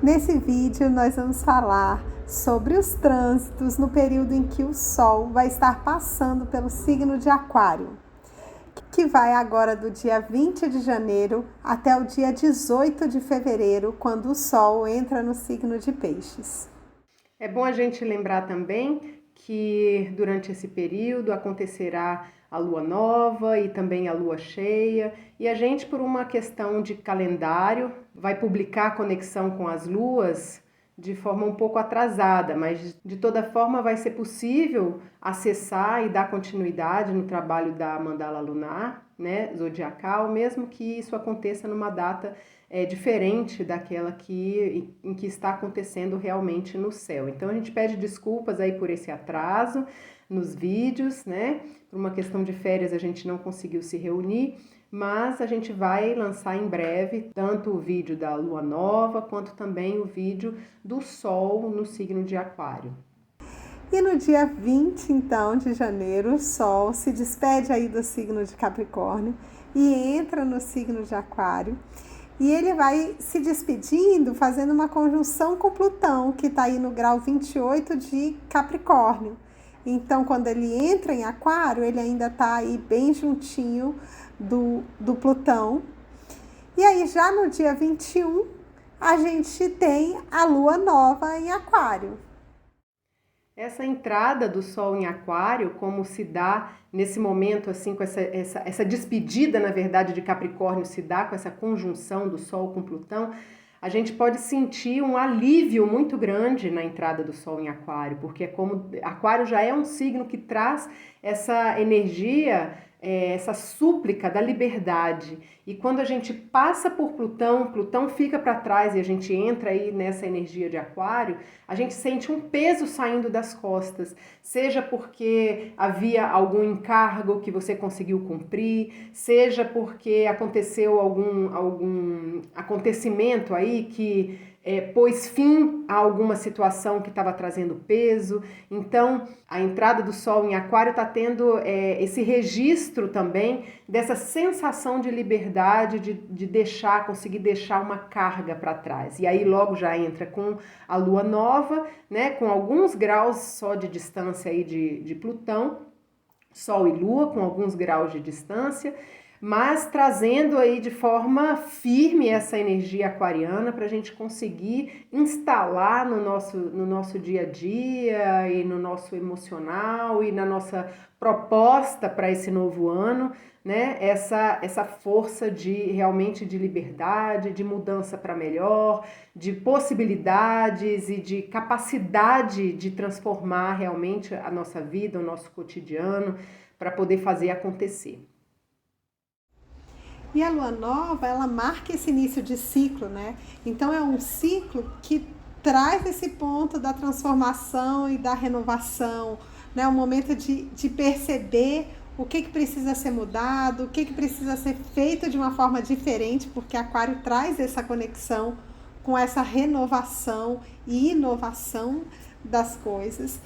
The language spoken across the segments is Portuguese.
Nesse vídeo nós vamos falar sobre os trânsitos no período em que o Sol vai estar passando pelo signo de Aquário, que vai agora do dia 20 de janeiro até o dia 18 de fevereiro, quando o Sol entra no signo de Peixes. É bom a gente lembrar também que durante esse período acontecerá a lua nova e também a lua cheia, e a gente, por uma questão de calendário, vai publicar a conexão com as luas de forma um pouco atrasada, mas de toda forma vai ser possível acessar e dar continuidade no trabalho da mandala lunar, né, zodiacal, mesmo que isso aconteça numa data diferente daquela em que está acontecendo realmente no céu. Então a gente pede desculpas aí por esse atraso nos vídeos, né? Por uma questão de férias a gente não conseguiu se reunir, mas a gente vai lançar em breve tanto o vídeo da lua nova quanto também o vídeo do Sol no signo de Aquário. E no dia 20, então, de janeiro, o Sol se despede aí do signo de Capricórnio e entra no signo de Aquário. E ele vai se despedindo, fazendo uma conjunção com Plutão, que está aí no grau 28 de Capricórnio. Então, quando ele entra em Aquário, ele ainda está aí bem juntinho do Plutão. E aí, já no dia 21, a gente tem a Lua Nova em Aquário. Essa entrada do Sol em Aquário, como se dá nesse momento, assim, com essa despedida, na verdade, de Capricórnio, se dá com essa conjunção do Sol com Plutão, a gente pode sentir um alívio muito grande na entrada do Sol em Aquário, porque Aquário já é um signo que traz essa energia, essa súplica da liberdade. E quando a gente passa por Plutão fica para trás e a gente entra aí nessa energia de Aquário, a gente sente um peso saindo das costas, seja porque havia algum encargo que você conseguiu cumprir, seja porque aconteceu algum acontecimento aí que pôs fim a alguma situação que estava trazendo peso. Então, a entrada do Sol em Aquário está tendo esse registro também dessa sensação de liberdade, de conseguir deixar uma carga para trás. E aí logo já entra com a Lua Nova, né, com alguns graus só de distância aí de Plutão, Sol e Lua com alguns graus de distância, mas trazendo aí de forma firme essa energia aquariana para a gente conseguir instalar no nosso dia a dia e no nosso emocional e na nossa proposta para esse novo ano, né? Essa força realmente de liberdade, de mudança para melhor, de possibilidades e de capacidade de transformar realmente a nossa vida, o nosso cotidiano, para poder fazer acontecer. E a lua nova, ela marca esse início de ciclo, né? Então é um ciclo que traz esse ponto da transformação e da renovação, né? Um momento de perceber o que precisa ser mudado, o que precisa ser feito de uma forma diferente, porque Aquário traz essa conexão com essa renovação e inovação das coisas.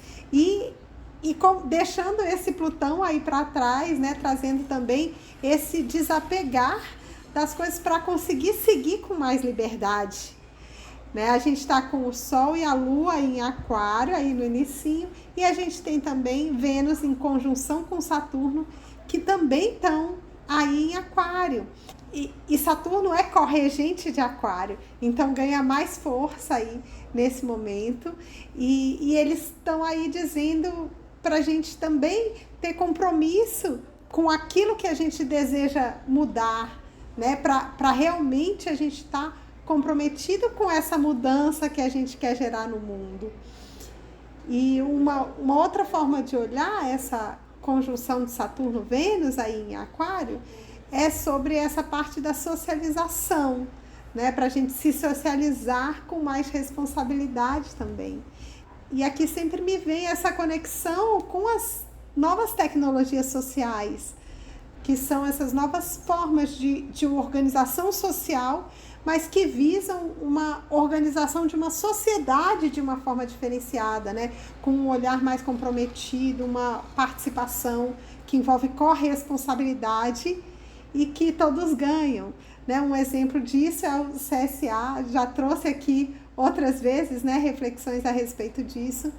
Deixando esse Plutão aí para trás, né, trazendo também esse desapegar das coisas para conseguir seguir com mais liberdade, né? A gente está com o Sol e a Lua em Aquário aí no inicinho, e a gente tem também Vênus em conjunção com Saturno, que também estão aí em Aquário. E Saturno é corregente de Aquário, então ganha mais força aí nesse momento, e eles estão aí dizendo para a gente também ter compromisso com aquilo que a gente deseja mudar, né? Para realmente a gente estar comprometido com essa mudança que a gente quer gerar no mundo. E uma outra forma de olhar essa conjunção de Saturno-Vênus aí em Aquário é sobre essa parte da socialização, né? Para a gente se socializar com mais responsabilidade também. E aqui sempre me vem essa conexão com as novas tecnologias sociais, que são essas novas formas de organização social, mas que visam uma organização de uma sociedade de uma forma diferenciada, né? Com um olhar mais comprometido, uma participação que envolve corresponsabilidade e que todos ganham, né? Um exemplo disso é o CSA, já trouxe aqui outras vezes, né, reflexões a respeito disso.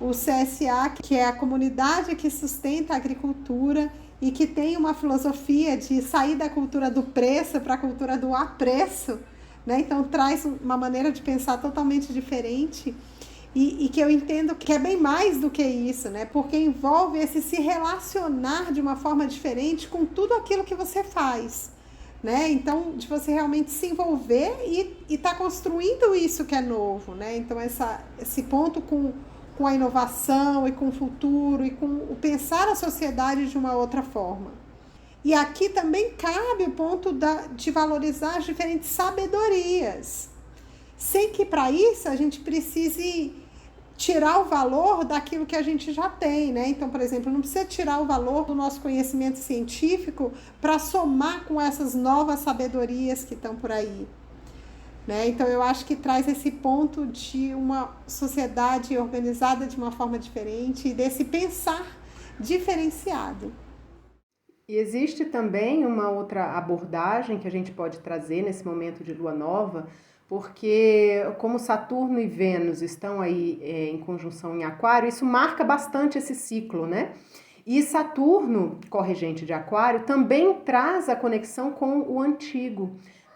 O CSA, que é a comunidade que sustenta a agricultura e que tem uma filosofia de sair da cultura do preço para a cultura do apreço, né? Então traz uma maneira de pensar totalmente diferente e que eu entendo que é bem mais do que isso, né? Porque envolve esse se relacionar de uma forma diferente com tudo aquilo que você faz, né? Então, de você realmente se envolver e tá construindo isso que é novo, né? Então, esse ponto com a inovação e com o futuro e com o pensar a sociedade de uma outra forma. E aqui também cabe o ponto de valorizar as diferentes sabedorias, sem que para isso a gente precise tirar o valor daquilo que a gente já tem, né? Então, por exemplo, não precisa tirar o valor do nosso conhecimento científico para somar com essas novas sabedorias que estão por aí, né? Então, eu acho que traz esse ponto de uma sociedade organizada de uma forma diferente e desse pensar diferenciado. E existe também uma outra abordagem que a gente pode trazer nesse momento de lua nova, porque como Saturno e Vênus estão aí em conjunção em Aquário, isso marca bastante esse ciclo, né? E Saturno, corregente de Aquário, também traz a conexão com o antigo,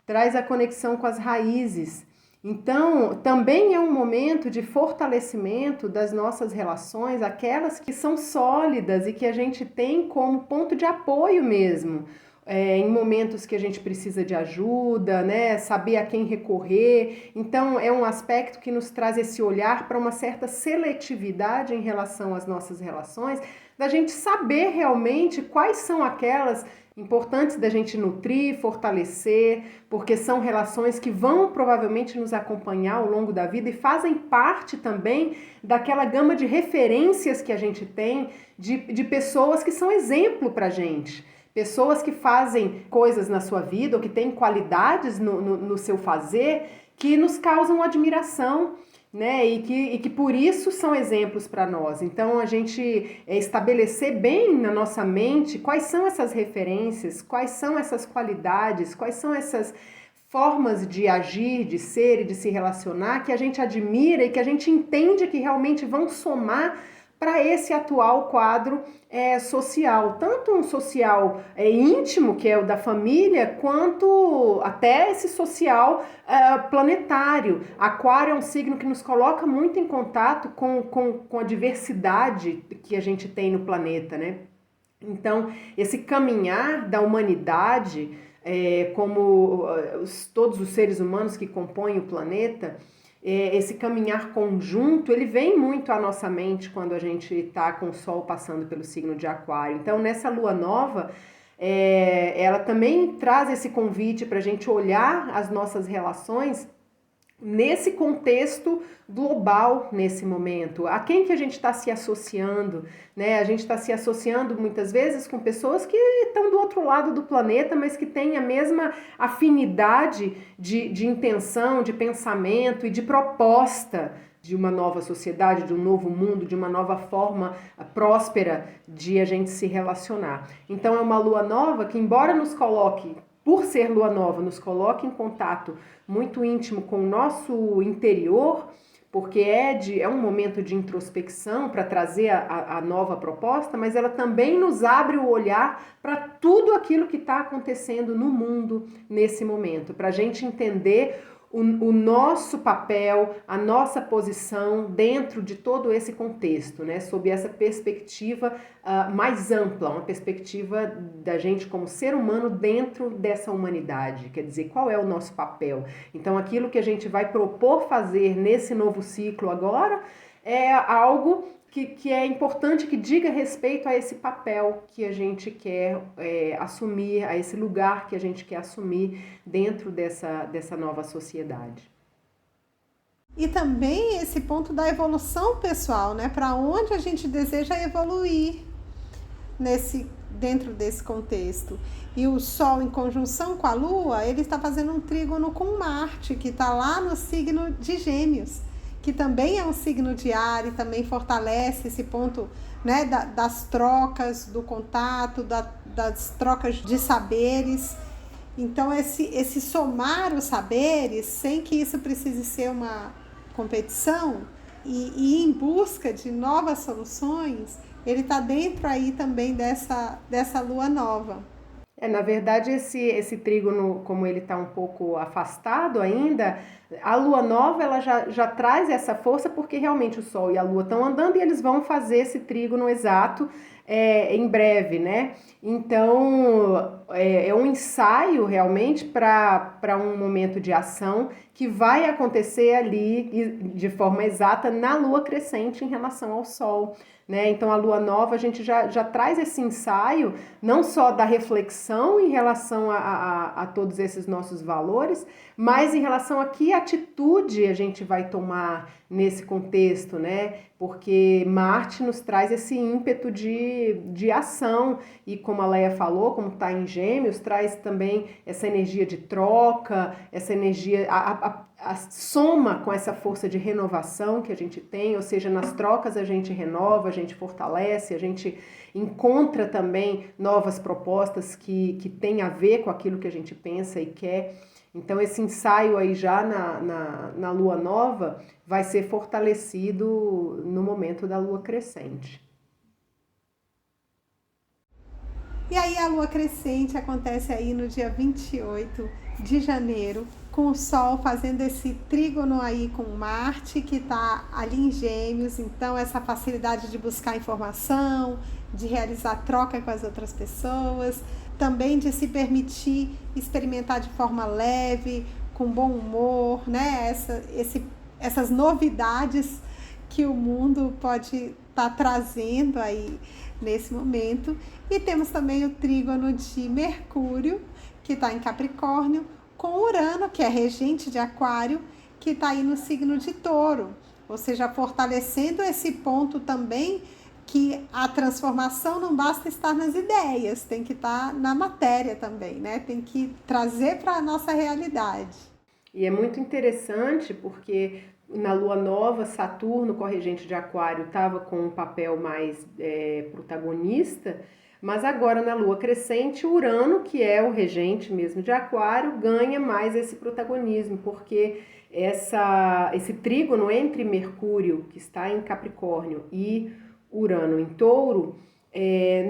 traz a conexão com as raízes. Então, também é um momento de fortalecimento das nossas relações, aquelas que são sólidas e que a gente tem como ponto de apoio mesmo. Em momentos que a gente precisa de ajuda, né? Saber a quem recorrer. Então, é um aspecto que nos traz esse olhar para uma certa seletividade em relação às nossas relações, da gente saber realmente quais são aquelas importantes da gente nutrir, fortalecer, porque são relações que vão provavelmente nos acompanhar ao longo da vida e fazem parte também daquela gama de referências que a gente tem de pessoas que são exemplo para a gente. Pessoas que fazem coisas na sua vida ou que têm qualidades no seu fazer que nos causam admiração, né? E que por isso são exemplos para nós. Então, a gente estabelecer bem na nossa mente quais são essas referências, quais são essas qualidades, quais são essas formas de agir, de ser e de se relacionar que a gente admira e que a gente entende que realmente vão somar para esse atual quadro social, tanto um social íntimo, que é o da família, quanto até esse social planetário. Aquário é um signo que nos coloca muito em contato com a diversidade que a gente tem no planeta, né? Então, esse caminhar da humanidade, como todos os seres humanos que compõem o planeta, esse caminhar conjunto, ele vem muito à nossa mente quando a gente está com o Sol passando pelo signo de Aquário. Então, nessa lua nova, ela também traz esse convite para a gente olhar as nossas relações nesse contexto global, nesse momento. A quem que a gente está se associando, né? A gente está se associando muitas vezes com pessoas que estão do outro lado do planeta, mas que têm a mesma afinidade de intenção, de pensamento e de proposta de uma nova sociedade, de um novo mundo, de uma nova forma próspera de a gente se relacionar. Então é uma lua nova que, embora nos coloque, por ser lua nova, nos coloque em contato muito íntimo com o nosso interior, porque é um momento de introspecção para trazer a nova proposta, mas ela também nos abre o olhar para tudo aquilo que está acontecendo no mundo nesse momento, para a gente entender o nosso papel, a nossa posição dentro de todo esse contexto, né? Sob essa perspectiva mais ampla, uma perspectiva da gente como ser humano dentro dessa humanidade, quer dizer, qual é o nosso papel. Então, aquilo que a gente vai propor fazer nesse novo ciclo agora é algo que é importante que diga respeito a esse papel que a gente quer assumir, a esse lugar que a gente quer assumir dentro dessa nova sociedade. E também esse ponto da evolução pessoal, né? Para onde a gente deseja evoluir dentro desse contexto. E o Sol em conjunção com a Lua, ele está fazendo um trígono com Marte, que está lá no signo de Gêmeos, que também é um signo de ar e também fortalece esse ponto, né, das trocas, do contato, das trocas de saberes. Então, esse somar os saberes, sem que isso precise ser uma competição, e ir em busca de novas soluções, ele está dentro aí também dessa lua nova. Na verdade, esse trígono, como ele está um pouco afastado ainda, a lua nova ela já traz essa força, porque realmente o Sol e a Lua estão andando e eles vão fazer esse trígono exato em breve, né? Então, é um ensaio realmente para um momento de ação que vai acontecer ali de forma exata na Lua crescente em relação ao Sol. Né? Então, a lua nova, a gente já traz esse ensaio, não só da reflexão em relação a todos esses nossos valores, mas em relação a que atitude a gente vai tomar nesse contexto, né? Porque Marte nos traz esse ímpeto de ação, e como a Leia falou, como está em Gêmeos, traz também essa energia de troca, essa energia, a soma com essa força de renovação que a gente tem, ou seja, nas trocas a gente renova, a gente fortalece, a gente encontra também novas propostas que têm a ver com aquilo que a gente pensa e quer. Então, esse ensaio aí já na lua nova vai ser fortalecido no momento da lua crescente. E aí a lua crescente acontece aí no dia 28 de janeiro, com o Sol fazendo esse trígono aí com Marte, que está ali em Gêmeos. Então, essa facilidade de buscar informação, de realizar troca com as outras pessoas, também de se permitir experimentar de forma leve, com bom humor, né? Essas novidades que o mundo pode estar trazendo aí nesse momento. E temos também o trígono de Mercúrio, que está em Capricórnio, com Urano, que é regente de Aquário, que está aí no signo de Touro. Ou seja, fortalecendo esse ponto também, que a transformação não basta estar nas ideias, tem que estar na matéria também, né? Tem que trazer para a nossa realidade. E é muito interessante porque na lua nova, Saturno, corregente de Aquário, estava com um papel mais protagonista, mas agora na lua crescente, Urano, que é o regente mesmo de Aquário, ganha mais esse protagonismo, porque esse trígono entre Mercúrio, que está em Capricórnio, e Urano em Touro,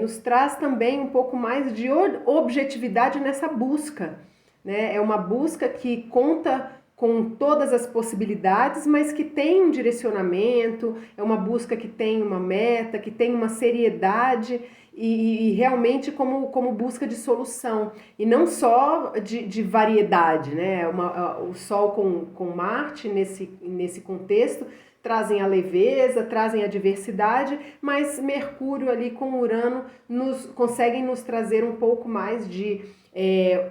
nos traz também um pouco mais de objetividade nessa busca, né? É uma busca que conta com todas as possibilidades, mas que tem um direcionamento, é uma busca que tem uma meta, que tem uma seriedade e realmente como busca de solução, e não só de variedade, né? O Sol com Marte nesse contexto trazem a leveza, trazem a diversidade, mas Mercúrio ali com Urano conseguem nos trazer um pouco mais de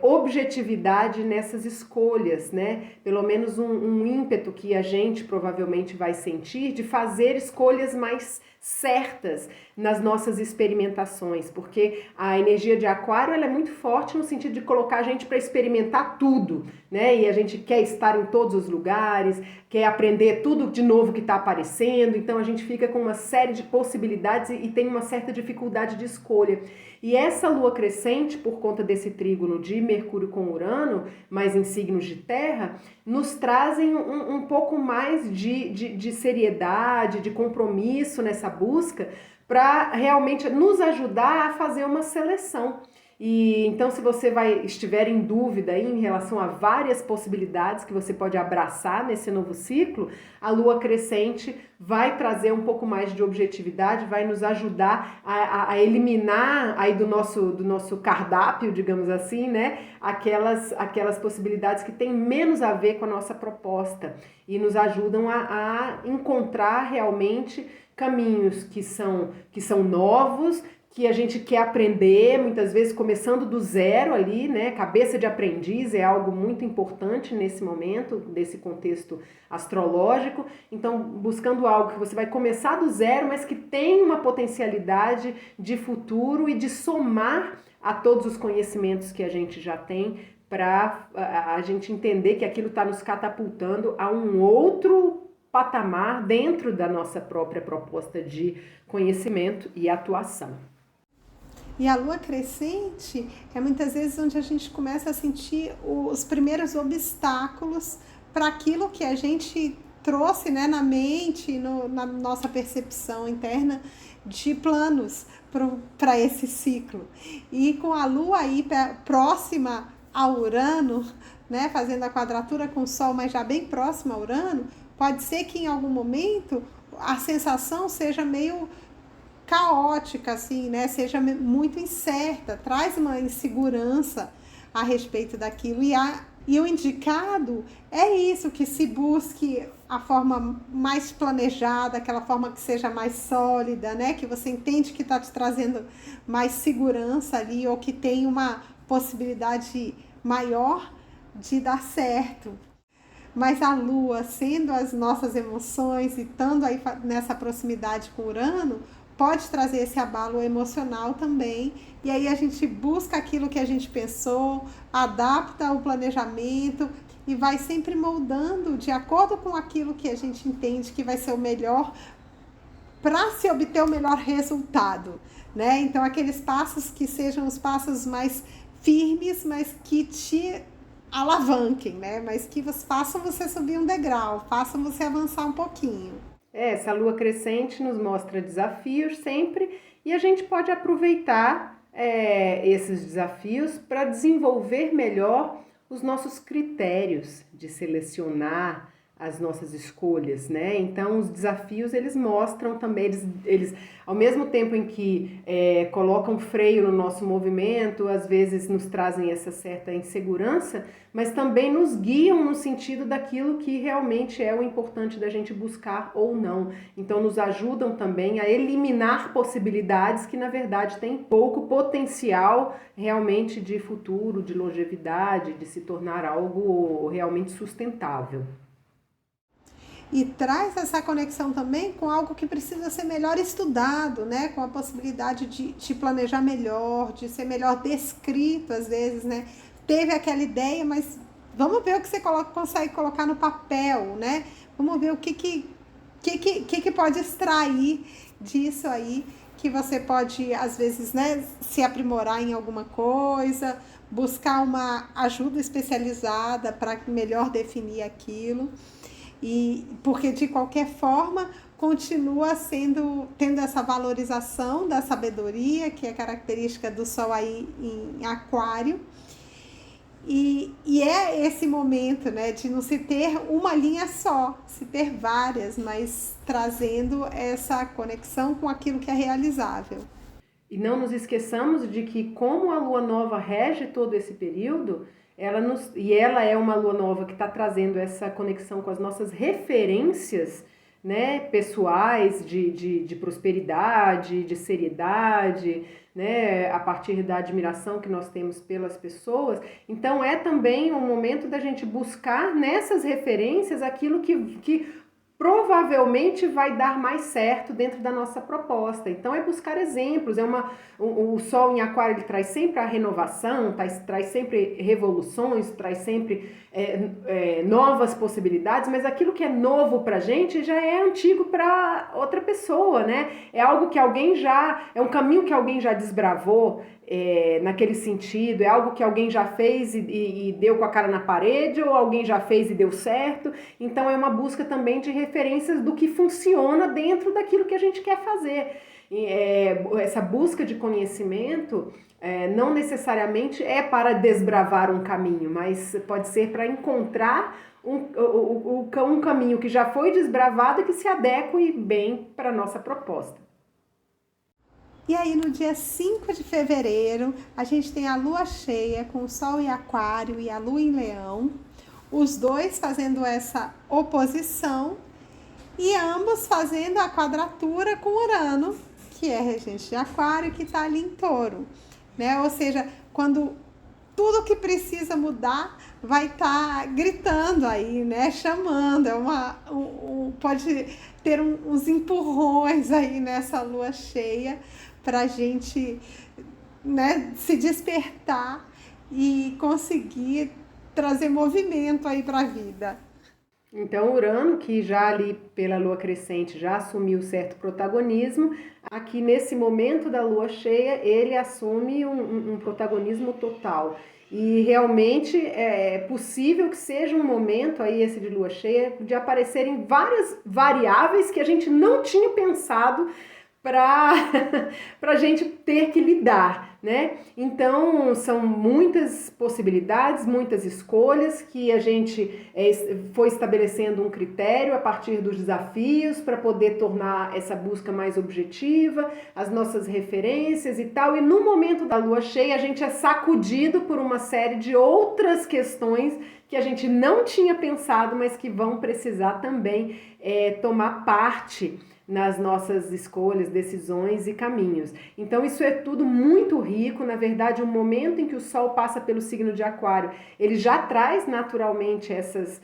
objetividade nessas escolhas, né? Pelo menos um ímpeto que a gente provavelmente vai sentir de fazer escolhas mais certas nas nossas experimentações, porque a energia de Aquário ela é muito forte no sentido de colocar a gente para experimentar tudo, né? E a gente quer estar em todos os lugares, quer aprender tudo de novo que está aparecendo, então a gente fica com uma série de possibilidades e tem uma certa dificuldade de escolha. E essa lua crescente, por conta desse trígono de Mercúrio com Urano, mas em signos de terra, nos trazem um pouco mais de seriedade, de compromisso nessa busca, para realmente nos ajudar a fazer uma seleção. E então, se você estiver em dúvida aí em relação a várias possibilidades que você pode abraçar nesse novo ciclo, a lua crescente vai trazer um pouco mais de objetividade, vai nos ajudar a eliminar aí do nosso cardápio, digamos assim, né, aquelas possibilidades que têm menos a ver com a nossa proposta e nos ajudam a encontrar realmente caminhos que são novos, que a gente quer aprender, muitas vezes começando do zero ali, né? Cabeça de aprendiz é algo muito importante nesse momento, nesse contexto astrológico. Então, buscando algo que você vai começar do zero, mas que tem uma potencialidade de futuro e de somar a todos os conhecimentos que a gente já tem, para a gente entender que aquilo está nos catapultando a um outro patamar dentro da nossa própria proposta de conhecimento e atuação. E a lua crescente é muitas vezes onde a gente começa a sentir os primeiros obstáculos para aquilo que a gente trouxe, né, na mente, na nossa percepção interna de planos para esse ciclo. E com a lua aí próxima a Urano, né, fazendo a quadratura com o Sol, mas já bem próxima a Urano, pode ser que em algum momento a sensação seja meio caótica, assim, né? Seja muito incerta, traz uma insegurança a respeito daquilo. E o indicado é isso, que se busque a forma mais planejada, aquela forma que seja mais sólida, né? Que você entende que está te trazendo mais segurança ali, ou que tem uma possibilidade maior de dar certo. Mas a Lua, sendo as nossas emoções e estando aí nessa proximidade com Urano, pode trazer esse abalo emocional também. E aí a gente busca aquilo que a gente pensou, adapta o planejamento e vai sempre moldando de acordo com aquilo que a gente entende que vai ser o melhor para se obter o melhor resultado, né? Então, aqueles passos que sejam os passos mais firmes, mas que te alavanquem, né? Mas que façam você subir um degrau, façam você avançar um pouquinho. Essa lua crescente nos mostra desafios sempre e a gente pode aproveitar esses desafios para desenvolver melhor os nossos critérios de selecionar as nossas escolhas, né? Então, os desafios, eles mostram também, eles ao mesmo tempo em que colocam freio no nosso movimento, às vezes nos trazem essa certa insegurança, mas também nos guiam no sentido daquilo que realmente é o importante da gente buscar ou não. Então, nos ajudam também a eliminar possibilidades que, na verdade, têm pouco potencial realmente de futuro, de longevidade, de se tornar algo realmente sustentável. E traz essa conexão também com algo que precisa ser melhor estudado, né? Com a possibilidade de planejar melhor, de ser melhor descrito às vezes, né? Teve aquela ideia, mas vamos ver o que você consegue colocar no papel, né? Vamos ver o que pode extrair disso aí, que você pode, às vezes, né, se aprimorar em alguma coisa, buscar uma ajuda especializada para melhor definir aquilo. E porque de qualquer forma continua tendo essa valorização da sabedoria, que é característica do Sol aí em Aquário. E é esse momento, né, de não se ter uma linha só, se ter várias, mas trazendo essa conexão com aquilo que é realizável. E não nos esqueçamos de que, como a lua nova rege todo esse período, ela é uma lua nova que está trazendo essa conexão com as nossas referências, né, pessoais de prosperidade, de seriedade, né, a partir da admiração que nós temos pelas pessoas. Então é também um momento da gente buscar nessas referências aquilo que provavelmente vai dar mais certo dentro da nossa proposta. Então é buscar exemplos, o Sol em Aquário, ele traz sempre a renovação, traz sempre revoluções, traz sempre novas possibilidades, mas aquilo que é novo pra gente já é antigo para outra pessoa, né? É algo que é um caminho que alguém já desbravou, naquele sentido, é algo que alguém já fez e deu com a cara na parede, ou alguém já fez e deu certo. Então é uma busca também de referências do que funciona dentro daquilo que a gente quer fazer. Essa busca de conhecimento não necessariamente é para desbravar um caminho, mas pode ser para encontrar um caminho que já foi desbravado e que se adeque bem para a nossa proposta. E aí no dia 5 de fevereiro, a gente tem a lua cheia com o Sol em Aquário e a lua em Leão, os dois fazendo essa oposição e ambos fazendo a quadratura com Urano, que é regente de Aquário, que está ali em Touro, né? Ou seja, quando tudo que precisa mudar vai estar gritando aí, né? Chamando, pode ter uns empurrões aí nessa lua cheia para a gente, né, se despertar e conseguir trazer movimento aí para a vida. Então, Urano, que já ali pela lua crescente já assumiu certo protagonismo, aqui nesse momento da lua cheia ele assume um protagonismo total. E realmente é possível que seja um momento aí, esse de lua cheia, de aparecerem várias variáveis que a gente não tinha pensado para a gente ter que lidar, né? Então, são muitas possibilidades, muitas escolhas que a gente foi estabelecendo um critério a partir dos desafios para poder tornar essa busca mais objetiva, as nossas referências e tal. E no momento da lua cheia, a gente é sacudido por uma série de outras questões que a gente não tinha pensado, mas que vão precisar também tomar parte nas nossas escolhas, decisões e caminhos. Então isso é tudo muito rico. Na verdade, o momento em que o Sol passa pelo signo de Aquário, ele já traz naturalmente essas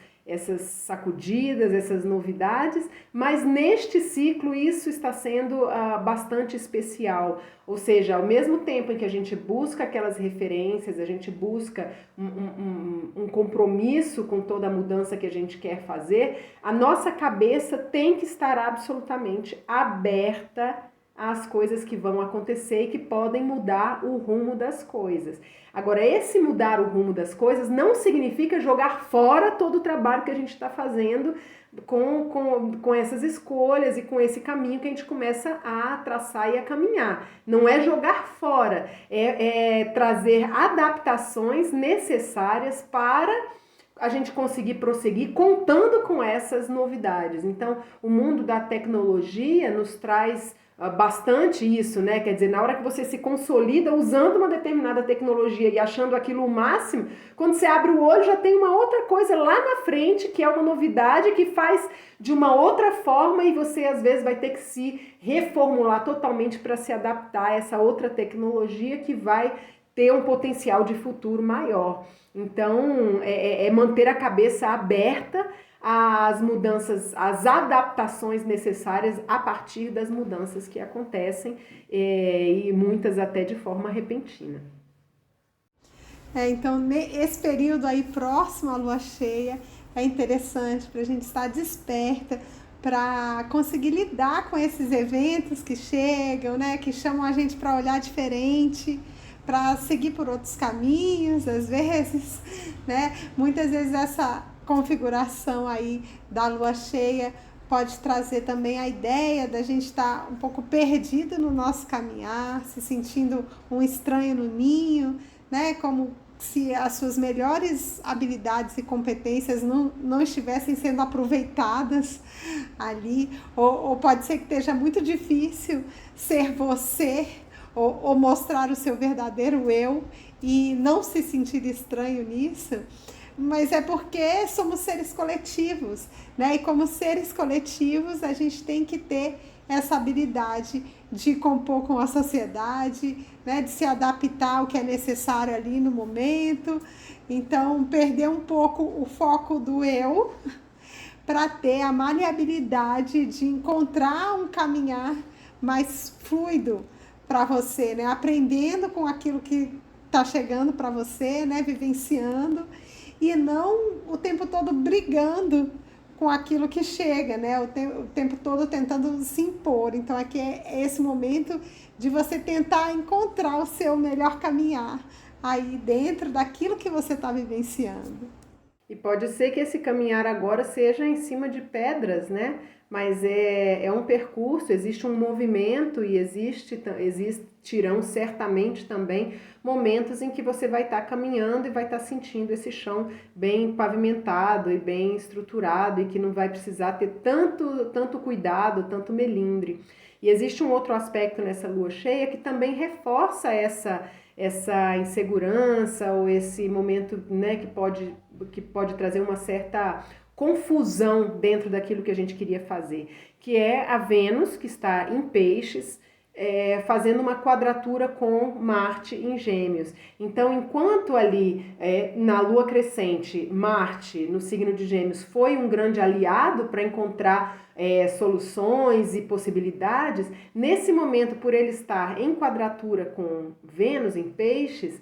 sacudidas, essas novidades, mas neste ciclo isso está sendo bastante especial. Ou seja, ao mesmo tempo em que a gente busca aquelas referências, a gente busca um compromisso com toda a mudança que a gente quer fazer, a nossa cabeça tem que estar absolutamente aberta às coisas que vão acontecer e que podem mudar o rumo das coisas. Agora, esse mudar o rumo das coisas não significa jogar fora todo o trabalho que a gente está fazendo com essas escolhas e com esse caminho que a gente começa a traçar e a caminhar. Não é jogar fora, é trazer adaptações necessárias para a gente conseguir prosseguir contando com essas novidades. Então, o mundo da tecnologia nos traz bastante isso, né? Quer dizer, na hora que você se consolida usando uma determinada tecnologia e achando aquilo o máximo, quando você abre o olho já tem uma outra coisa lá na frente que é uma novidade que faz de uma outra forma e você às vezes vai ter que se reformular totalmente para se adaptar a essa outra tecnologia que vai ter um potencial de futuro maior. Então, manter a cabeça aberta às mudanças, às adaptações necessárias a partir das mudanças que acontecem e muitas até de forma repentina. Então, esse período aí próximo à lua cheia é interessante para a gente estar desperta, para conseguir lidar com esses eventos que chegam, né, que chamam a gente para olhar diferente, para seguir por outros caminhos, às vezes, né? Muitas vezes essa configuração aí da lua cheia pode trazer também a ideia da gente estar um pouco perdido no nosso caminhar, se sentindo um estranho no ninho, né? Como se as suas melhores habilidades e competências não estivessem sendo aproveitadas ali, ou pode ser que esteja muito difícil ser você, ou mostrar o seu verdadeiro eu e não se sentir estranho nisso, mas é porque somos seres coletivos, né? E como seres coletivos a gente tem que ter essa habilidade de compor com a sociedade, né? De se adaptar ao que é necessário ali no momento. Então, perder um pouco o foco do eu para ter a maleabilidade de encontrar um caminhar mais fluido para você, né? Aprendendo com aquilo que está chegando para você, né? Vivenciando, e não o tempo todo brigando com aquilo que chega, né? O tempo todo tentando se impor. Então aqui é esse momento de você tentar encontrar o seu melhor caminhar aí dentro daquilo que você está vivenciando. E pode ser que esse caminhar agora seja em cima de pedras, né? Mas é um percurso, existe um movimento e existirão certamente também momentos em que você vai estar caminhando e vai estar sentindo esse chão bem pavimentado e bem estruturado e que não vai precisar ter tanto cuidado, tanto melindre. E existe um outro aspecto nessa lua cheia que também reforça essa insegurança ou esse momento, né, que pode trazer uma certa confusão dentro daquilo que a gente queria fazer, que é a Vênus, que está em Peixes, fazendo uma quadratura com Marte em Gêmeos. Então, enquanto ali na Lua crescente, Marte, no signo de Gêmeos, foi um grande aliado para encontrar soluções e possibilidades, nesse momento, por ele estar em quadratura com Vênus em Peixes,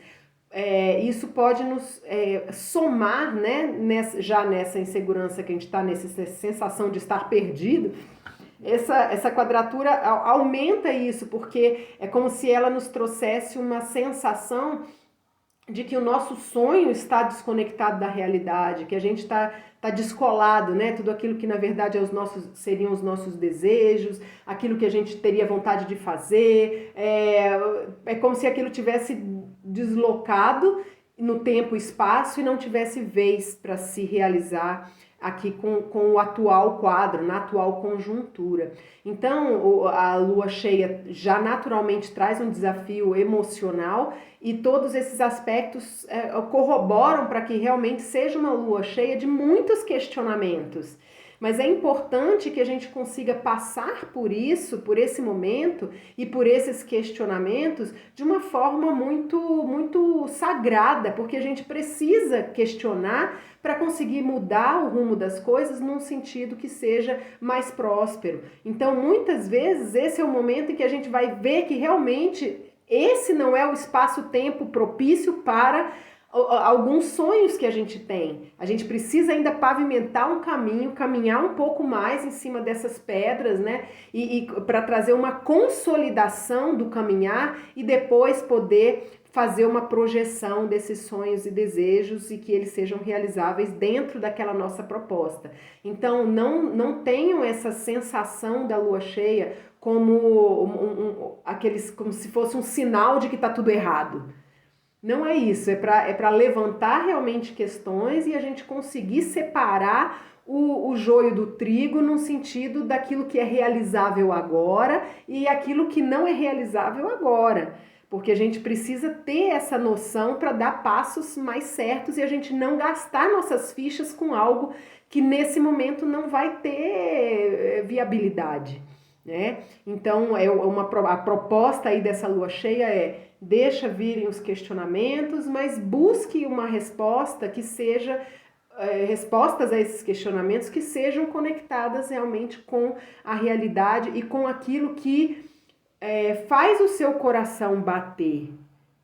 isso pode nos somar, né, já nessa insegurança que a gente está, nessa sensação de estar perdido. Essa quadratura aumenta isso, porque é como se ela nos trouxesse uma sensação de que o nosso sonho está desconectado da realidade, que a gente está descolado, né? Tudo aquilo que na verdade seriam os nossos desejos, aquilo que a gente teria vontade de fazer, é como se aquilo tivesse deslocado no tempo e espaço e não tivesse vez para se realizar aqui com o atual quadro, na atual conjuntura. Então, a lua cheia já naturalmente traz um desafio emocional e todos esses aspectos corroboram para que realmente seja uma lua cheia de muitos questionamentos. Mas é importante que a gente consiga passar por isso, por esse momento e por esses questionamentos de uma forma muito, muito sagrada, porque a gente precisa questionar para conseguir mudar o rumo das coisas num sentido que seja mais próspero. Então, muitas vezes, esse é o momento em que a gente vai ver que realmente esse não é o espaço-tempo propício para alguns sonhos que a gente tem. A gente precisa ainda pavimentar um caminho, caminhar um pouco mais em cima dessas pedras, né? E para trazer uma consolidação do caminhar e depois poder fazer uma projeção desses sonhos e desejos e que eles sejam realizáveis dentro daquela nossa proposta. Então, não tenham essa sensação da lua cheia como como se fosse um sinal de que está tudo errado. Não é isso, é para levantar realmente questões e a gente conseguir separar o joio do trigo no sentido daquilo que é realizável agora e aquilo que não é realizável agora. Porque a gente precisa ter essa noção para dar passos mais certos e a gente não gastar nossas fichas com algo que nesse momento não vai ter viabilidade, né? Então, a proposta aí dessa lua cheia deixa virem os questionamentos, mas busque uma resposta que seja, respostas a esses questionamentos que sejam conectadas realmente com a realidade e com aquilo que faz o seu coração bater.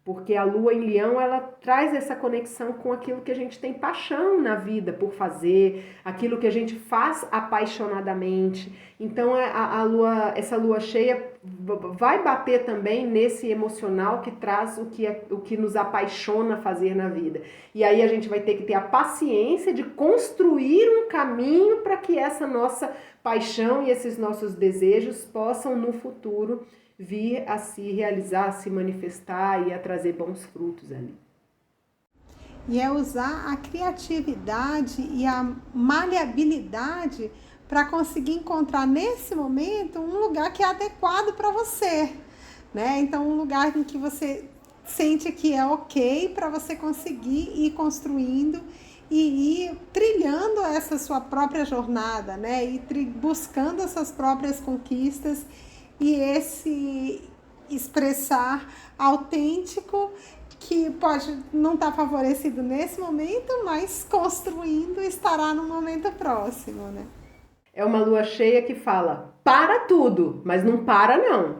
Porque a lua em Leão, ela traz essa conexão com aquilo que a gente tem paixão na vida por fazer, aquilo que a gente faz apaixonadamente. Então, essa lua cheia vai bater também nesse emocional que traz o que nos apaixona fazer na vida. E aí a gente vai ter que ter a paciência de construir um caminho para que essa nossa paixão e esses nossos desejos possam no futuro vir a se realizar, a se manifestar e a trazer bons frutos ali. E é usar a criatividade e a maleabilidade para conseguir encontrar nesse momento um lugar que é adequado para você, né? Então, um lugar em que você sente que é ok para você conseguir ir construindo e ir trilhando essa sua própria jornada, né? E buscando essas próprias conquistas e esse expressar autêntico que pode não estar favorecido nesse momento, mas construindo estará no momento próximo, né? É uma lua cheia que fala, para tudo, mas não para não.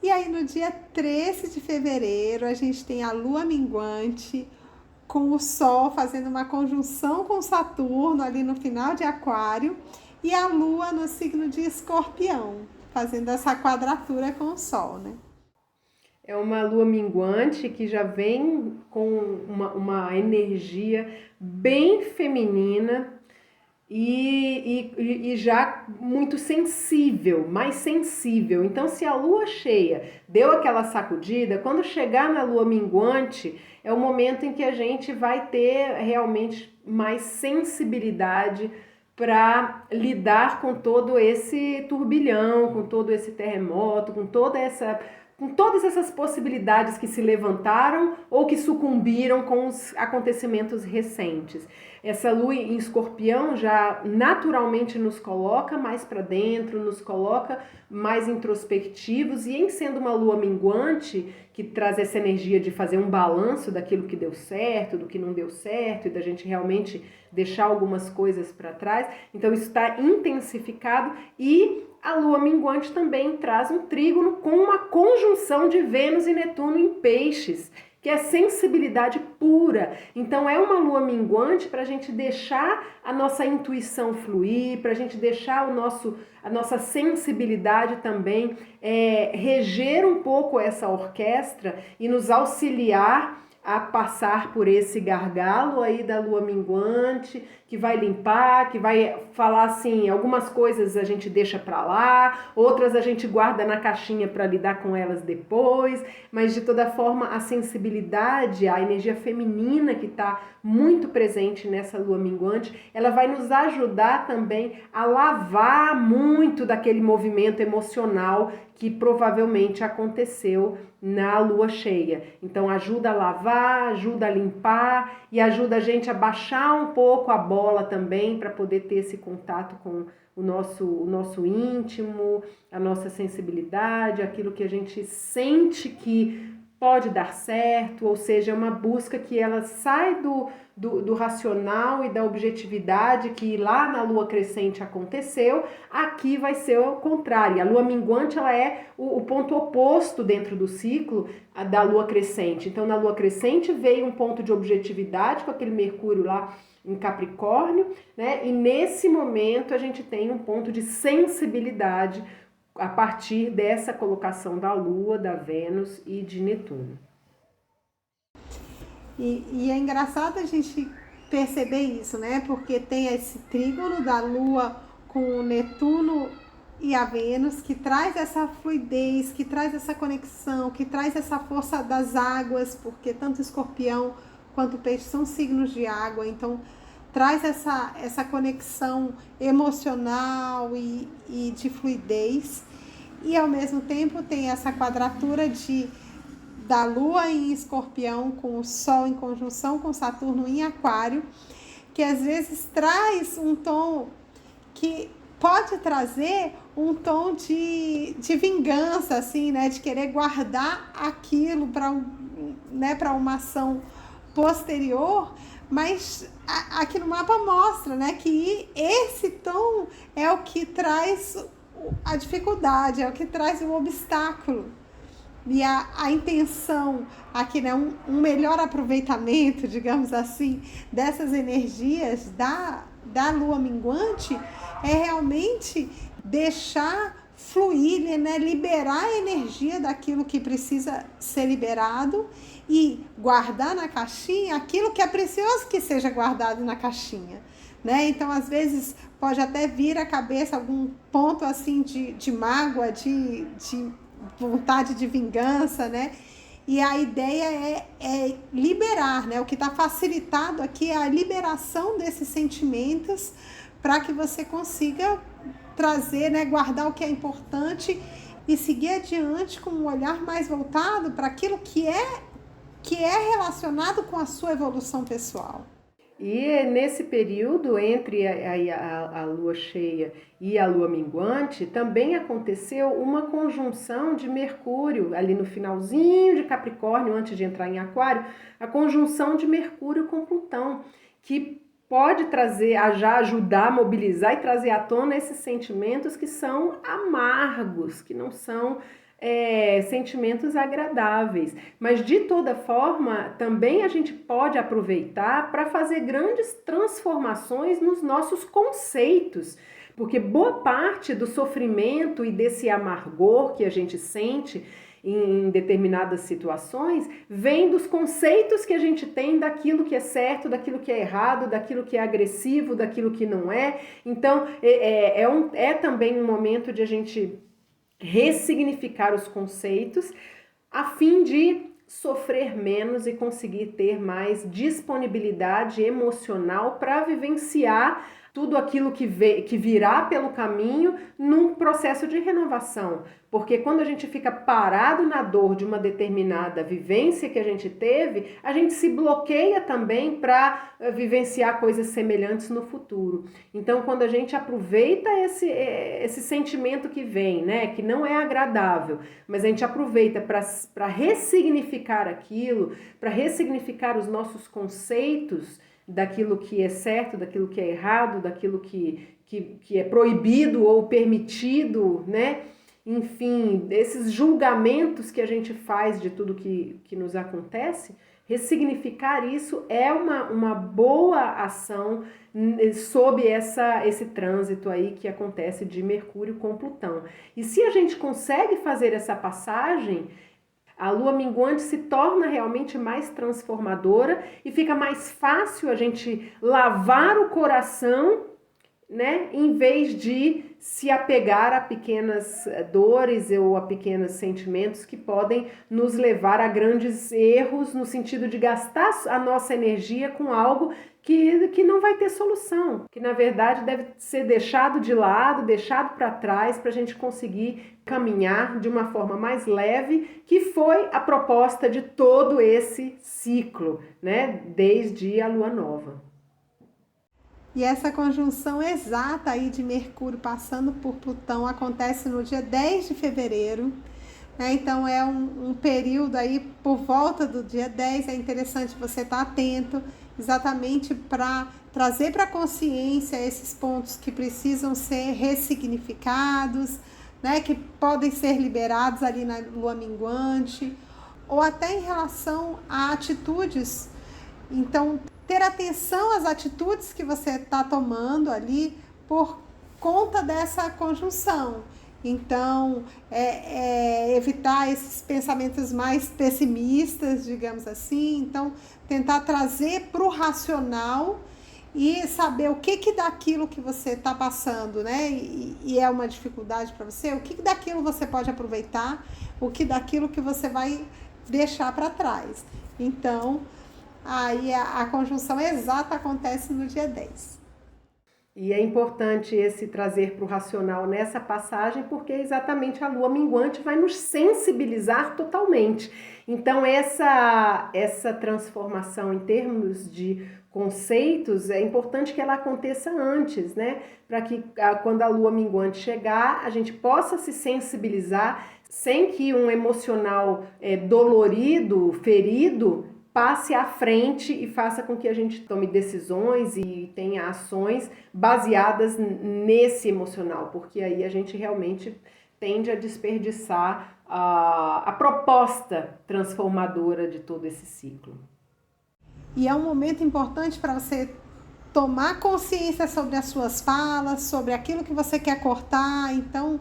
E aí no dia 13 de fevereiro a gente tem a lua minguante com o Sol fazendo uma conjunção com Saturno ali no final de Aquário e a lua no signo de Escorpião, fazendo essa quadratura com o Sol, né? É uma lua minguante que já vem com uma energia bem feminina e já muito sensível, mais sensível. Então, se a lua cheia deu aquela sacudida, quando chegar na lua minguante, é o momento em que a gente vai ter realmente mais sensibilidade para lidar com todo esse turbilhão, com todo esse terremoto, com todas essas possibilidades que se levantaram ou que sucumbiram com os acontecimentos recentes. Essa lua em Escorpião já naturalmente nos coloca mais para dentro, nos coloca mais introspectivos, e em sendo uma lua minguante, que traz essa energia de fazer um balanço daquilo que deu certo, do que não deu certo, e da gente realmente deixar algumas coisas para trás, então isso está intensificado. E a lua minguante também traz um trígono com uma conjunção de Vênus e Netuno em Peixes, que é sensibilidade pura. Então é uma lua minguante para a gente deixar a nossa intuição fluir, para a gente deixar a nossa sensibilidade também reger um pouco essa orquestra e nos auxiliar a passar por esse gargalo aí da lua minguante, que vai limpar, que vai falar assim, algumas coisas a gente deixa para lá, outras a gente guarda na caixinha para lidar com elas depois, mas de toda forma a sensibilidade, a energia feminina que está muito presente nessa lua minguante, ela vai nos ajudar também a lavar muito daquele movimento emocional que provavelmente aconteceu na lua cheia. Então ajuda a lavar, ajuda a limpar e ajuda a gente a baixar um pouco a bola também para poder ter esse contato com o nosso íntimo, a nossa sensibilidade, aquilo que a gente sente que pode dar certo, ou seja, é uma busca que ela sai do racional e da objetividade que lá na lua crescente aconteceu. Aqui vai ser o contrário. A lua minguante ela é o ponto oposto dentro do ciclo da lua crescente. Então na lua crescente veio um ponto de objetividade com aquele Mercúrio lá em Capricórnio, né? E nesse momento a gente tem um ponto de sensibilidade a partir dessa colocação da Lua, da Vênus e de Netuno. E é engraçado a gente perceber isso, né? Porque tem esse trígono da Lua com o Netuno e a Vênus, que traz essa fluidez, que traz essa conexão, que traz essa força das águas, porque tanto Escorpião quanto Peixe são signos de água, então traz essa conexão emocional e de fluidez. E ao mesmo tempo tem essa quadratura da Lua em Escorpião com o Sol em conjunção com Saturno em Aquário, que às vezes traz um tom que pode trazer um tom de vingança, assim, né? De querer guardar aquilo para uma ação posterior, mas aqui no mapa mostra, né, que esse tom é o que traz a dificuldade, é o que traz o obstáculo. E a intenção aqui, né, um melhor aproveitamento, digamos assim, dessas energias da lua minguante é realmente deixar fluir, né, liberar a energia daquilo que precisa ser liberado e guardar na caixinha aquilo que é precioso que seja guardado na caixinha, né? Então, às vezes, pode até vir à cabeça algum ponto assim de mágoa, de vontade de vingança, né? E a ideia é liberar, né? O que está facilitado aqui é a liberação desses sentimentos para que você consiga trazer, né? Guardar o que é importante e seguir adiante com um olhar mais voltado para aquilo que é relacionado com a sua evolução pessoal. E nesse período entre a lua cheia e a lua minguante, também aconteceu uma conjunção de Mercúrio, ali no finalzinho de Capricórnio, antes de entrar em Aquário, a conjunção de Mercúrio com Plutão, que pode trazer, já ajudar a mobilizar e trazer à tona esses sentimentos que são amargos, que não são sentimentos agradáveis, mas de toda forma também a gente pode aproveitar para fazer grandes transformações nos nossos conceitos, porque boa parte do sofrimento e desse amargor que a gente sente em determinadas situações vem dos conceitos que a gente tem daquilo que é certo, daquilo que é errado, daquilo que é agressivo, daquilo que não é. Então é também um momento de a gente ressignificar os conceitos a fim de sofrer menos e conseguir ter mais disponibilidade emocional para vivenciar tudo aquilo que virá pelo caminho num processo de renovação. Porque quando a gente fica parado na dor de uma determinada vivência que a gente teve, a gente se bloqueia também para vivenciar coisas semelhantes no futuro. Então, quando a gente aproveita esse sentimento que vem, né, que não é agradável, mas a gente aproveita para ressignificar aquilo, para ressignificar os nossos conceitos daquilo que é certo, daquilo que é errado, daquilo que é proibido ou permitido, né? Enfim, esses julgamentos que a gente faz de tudo que nos acontece, ressignificar isso é uma boa ação sob esse trânsito aí que acontece de Mercúrio com Plutão. E se a gente consegue fazer essa passagem, a lua minguante se torna realmente mais transformadora e fica mais fácil a gente lavar o coração, né, em vez de se apegar a pequenas dores ou a pequenos sentimentos que podem nos levar a grandes erros no sentido de gastar a nossa energia com algo que não vai ter solução, que na verdade deve ser deixado de lado, deixado para trás para a gente conseguir caminhar de uma forma mais leve, que foi a proposta de todo esse ciclo, né, desde a lua nova. E essa conjunção exata aí de Mercúrio passando por Plutão acontece no dia 10 de fevereiro. Né? Então é um período aí por volta do dia 10, é interessante você estar atento exatamente para trazer para a consciência esses pontos que precisam ser ressignificados, né? Que podem ser liberados ali na lua minguante, ou até em relação a atitudes. Então, ter atenção às atitudes que você está tomando ali por conta dessa conjunção. Então, evitar esses pensamentos mais pessimistas, digamos assim. Então, tentar trazer para o racional e saber o que daquilo que você está passando, né? E é uma dificuldade para você, o que daquilo você pode aproveitar, o que daquilo que você vai deixar para trás. Então, aí a conjunção exata acontece no dia 10. E é importante esse trazer para o racional nessa passagem, porque exatamente a lua minguante vai nos sensibilizar totalmente. Então essa transformação em termos de conceitos, é importante que ela aconteça antes, né? Para que quando a lua minguante chegar, a gente possa se sensibilizar sem que um emocional dolorido, ferido, passe à frente e faça com que a gente tome decisões e tenha ações baseadas nesse emocional, porque aí a gente realmente tende a desperdiçar a proposta transformadora de todo esse ciclo. E é um momento importante para você tomar consciência sobre as suas falas, sobre aquilo que você quer cortar, então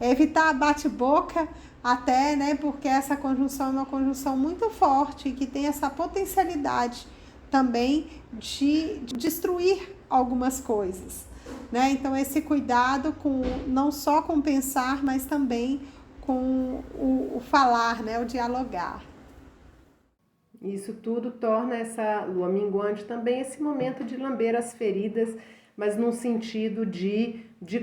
evitar bate-boca até, né, porque essa conjunção é uma conjunção muito forte que tem essa potencialidade também de destruir algumas coisas, né? Então esse cuidado com não só com o pensar, mas também com o falar, né, o dialogar. Isso tudo torna essa lua minguante também esse momento de lamber as feridas, mas num sentido de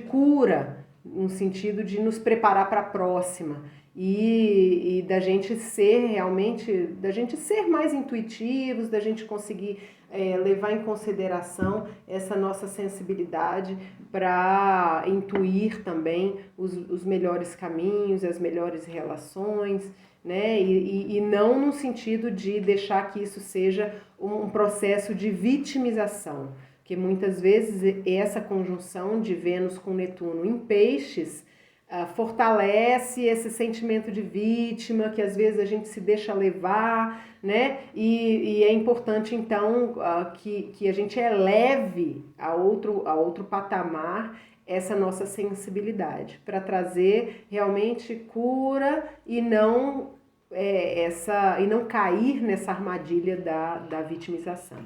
cura, num sentido de nos preparar para a próxima e da gente ser realmente, da gente ser mais intuitivos, da gente conseguir levar em consideração essa nossa sensibilidade para intuir também os melhores caminhos, as melhores relações, né? E não no sentido de deixar que isso seja um processo de vitimização, porque muitas vezes essa conjunção de Vênus com Netuno em Peixes fortalece esse sentimento de vítima, que às vezes a gente se deixa levar, né? E é importante então que a gente eleve a outro patamar essa nossa sensibilidade, para trazer realmente cura e não cair nessa armadilha da vitimização.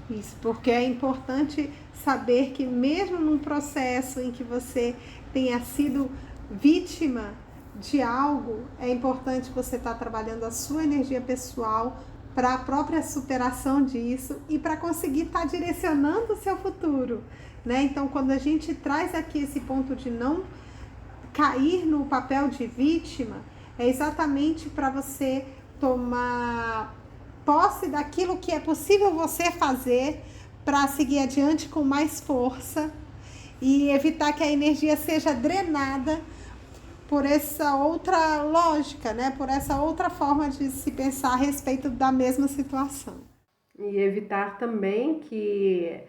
Isso, porque é importante saber que mesmo num processo em que você tenha sido vítima de algo, é importante você estar trabalhando a sua energia pessoal para a própria superação disso e para conseguir estar direcionando o seu futuro, né? Então, quando a gente traz aqui esse ponto de não cair no papel de vítima, é exatamente para você tomar posse daquilo que é possível você fazer para seguir adiante com mais força e evitar que a energia seja drenada por essa outra lógica, né? Por essa outra forma de se pensar a respeito da mesma situação. E evitar também que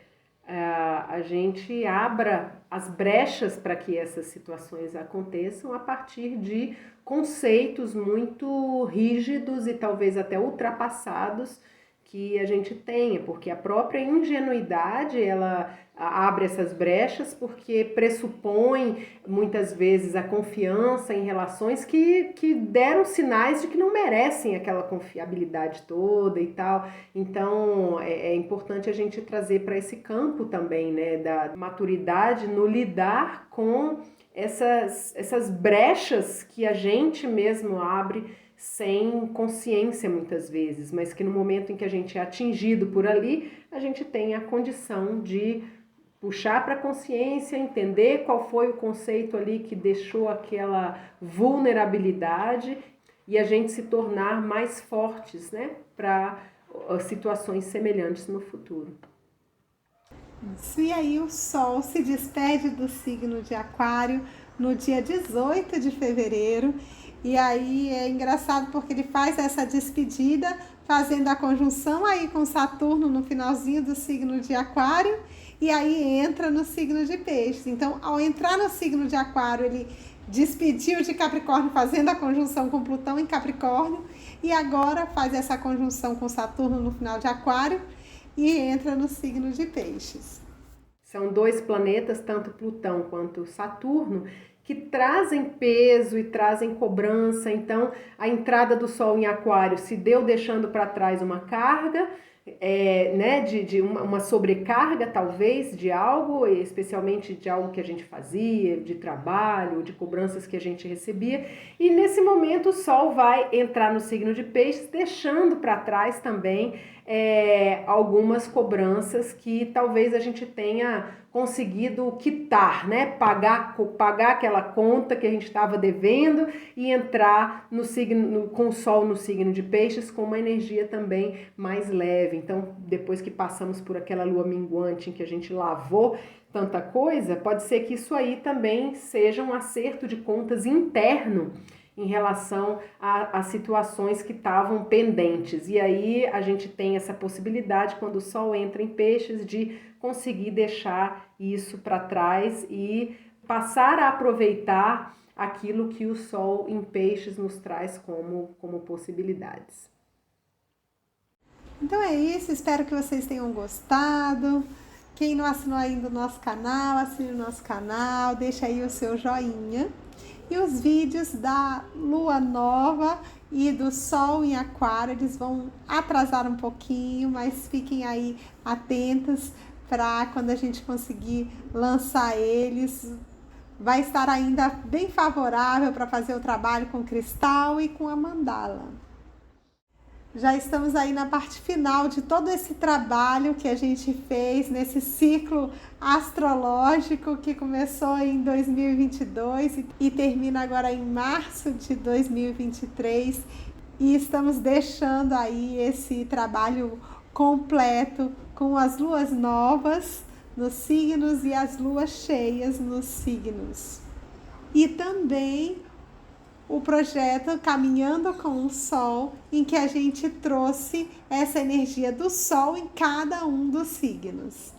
a gente abra as brechas para que essas situações aconteçam a partir de conceitos muito rígidos e talvez até ultrapassados que a gente tenha, porque a própria ingenuidade, ela abre essas brechas porque pressupõe muitas vezes a confiança em relações que deram sinais de que não merecem aquela confiabilidade toda e tal. Então é importante a gente trazer para esse campo também, né, da maturidade no lidar com essas brechas que a gente mesmo abre sem consciência muitas vezes, mas que no momento em que a gente é atingido por ali, a gente tem a condição de puxar para a consciência, entender qual foi o conceito ali que deixou aquela vulnerabilidade e a gente se tornar mais fortes, né, para situações semelhantes no futuro. E aí o Sol se despede do signo de Aquário no dia 18 de fevereiro. E aí é engraçado porque ele faz essa despedida fazendo a conjunção aí com Saturno no finalzinho do signo de Aquário e aí entra no signo de Peixes. Então, ao entrar no signo de Aquário, ele despediu de Capricórnio fazendo a conjunção com Plutão em Capricórnio e agora faz essa conjunção com Saturno no final de Aquário e entra no signo de Peixes. São dois planetas, tanto Plutão quanto Saturno, que trazem peso e trazem cobrança. Então, a entrada do Sol em Aquário se deu deixando para trás uma carga, né, de uma sobrecarga, talvez, de algo, especialmente de algo que a gente fazia, de trabalho, de cobranças que a gente recebia. E nesse momento o Sol vai entrar no signo de Peixes, deixando para trás também algumas cobranças que talvez a gente tenha conseguido quitar, né? Pagar aquela conta que a gente estava devendo e entrar no signo, com o Sol no signo de Peixes com uma energia também mais leve. Então, depois que passamos por aquela lua minguante em que a gente lavou tanta coisa, pode ser que isso aí também seja um acerto de contas interno em relação a situações que estavam pendentes. E aí a gente tem essa possibilidade, quando o Sol entra em Peixes, de conseguir deixar isso para trás e passar a aproveitar aquilo que o Sol em Peixes nos traz como possibilidades. Então é isso, espero que vocês tenham gostado. Quem não assinou ainda o nosso canal, assine o nosso canal, deixa aí o seu joinha. E os vídeos da Lua Nova e do Sol em Aquário, eles vão atrasar um pouquinho, mas fiquem aí atentos para quando a gente conseguir lançar eles. Vai estar ainda bem favorável para fazer o trabalho com cristal e com a mandala. Já estamos aí na parte final de todo esse trabalho que a gente fez nesse ciclo astrológico que começou em 2022 e termina agora em março de 2023. E estamos deixando aí esse trabalho completo com as luas novas nos signos e as luas cheias nos signos. E também o projeto Caminhando com o Sol, em que a gente trouxe essa energia do Sol em cada um dos signos.